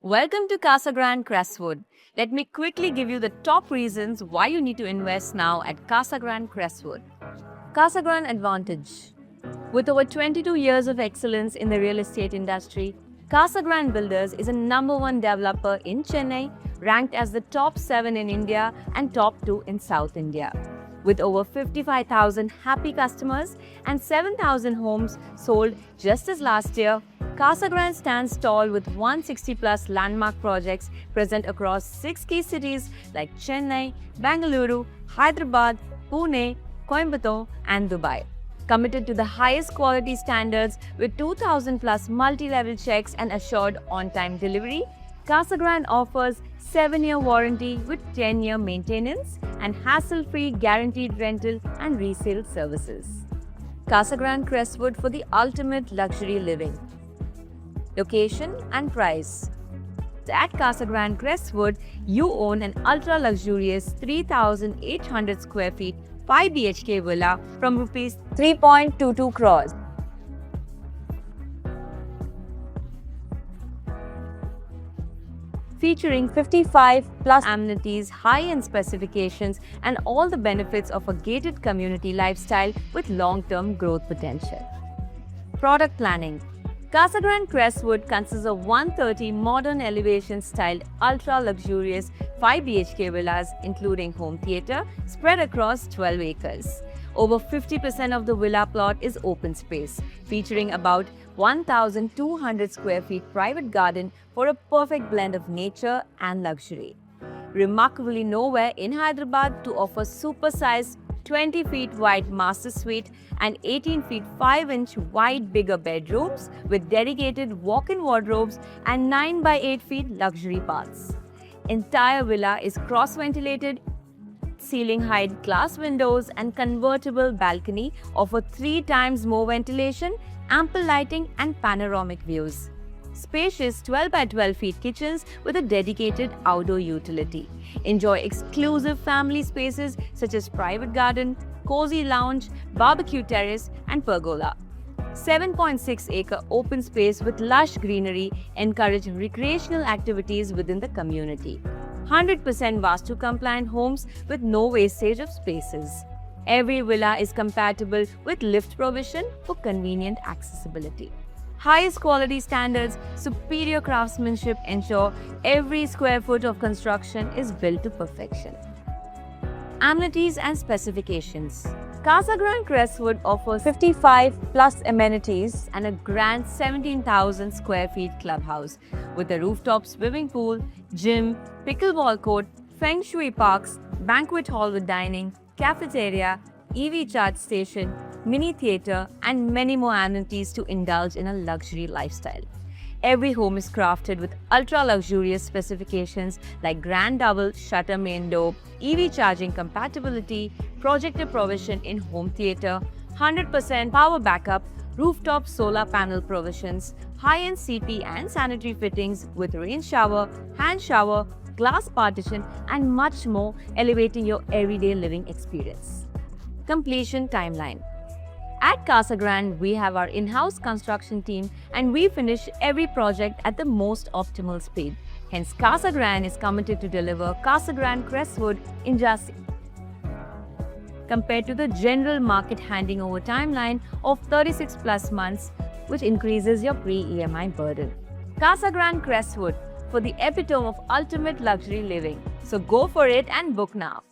Welcome to Casa Grande Crestwood. Let me quickly give you the top reasons why you need to invest now at Casa Grande Crestwood. Casa Grande Advantage. With over 22 years of excellence in the real estate industry, Casa Grande Builders is a #1 developer in Chennai, ranked as the top 7 in India and top 2 in South India. With over 55,000 happy customers and 7,000 homes sold just as last year, Casa Grande stands tall with 160 plus landmark projects present across 6 key cities like Chennai, Bengaluru, Hyderabad, Pune, Coimbatore, and Dubai. Committed to the highest quality standards with 2,000 plus multi-level checks and assured on-time delivery, Casa Grande offers 7-year warranty with 10-year maintenance and hassle-free guaranteed rental and resale services. Casa Grande Crestwood for the ultimate luxury living. Location and price. At Casa Grande Crestwood, you own an ultra-luxurious 3,800 square feet 5 BHK villa from Rs 3.22 crores. Featuring 55 plus amenities, high-end specifications, and all the benefits of a gated community lifestyle with long-term growth potential. Product planning. Casa Grande Crestwood consists of 130 modern elevation-styled ultra-luxurious 5 BHK villas, including home theatre, spread across 12 acres. Over 50% of the villa plot is open space, featuring about 1,200 square feet private garden for a perfect blend of nature and luxury. Remarkably nowhere in Hyderabad to offer super-sized 20 feet wide master suite and 18 feet 5-inch wide bigger bedrooms with dedicated walk-in wardrobes and 9 by 8 feet luxury baths. Entire villa is cross-ventilated, ceiling height glass windows and convertible balcony offer 3 times more ventilation, ample lighting and panoramic views. Spacious 12 by 12 feet kitchens with a dedicated outdoor utility. Enjoy exclusive family spaces such as private garden, cozy lounge, barbecue terrace, and pergola. 7.6 acre open space with lush greenery encourage recreational activities within the community. 100% Vastu compliant homes with no wastage of spaces. Every villa is compatible with lift provision for convenient accessibility. Highest quality standards, superior craftsmanship ensure every square foot of construction is built to perfection. Amenities and specifications. Casa Grande Crestwood offers 55 plus amenities and a grand 17,000 square feet clubhouse with a rooftop swimming pool, gym, pickleball court, feng shui parks, banquet hall with dining, cafeteria, EV charge station, mini theatre, and many more amenities to indulge in a luxury lifestyle. Every home is crafted with ultra-luxurious specifications like grand double shutter main door, EV charging compatibility, projector provision in home theatre, 100% power backup, rooftop solar panel provisions, high-end CP and sanitary fittings with rain shower, hand shower, glass partition, and much more, elevating your everyday living experience. Completion timeline. At Casa Grande, we have our in-house construction team and we finish every project at the most optimal speed. Hence, Casa Grande is committed to deliver Casa Grande Crestwood in just compared to the general market handing over timeline of 36 plus months, which increases your pre-EMI burden. Casa Grande Crestwood for the epitome of ultimate luxury living. So go for it and book now.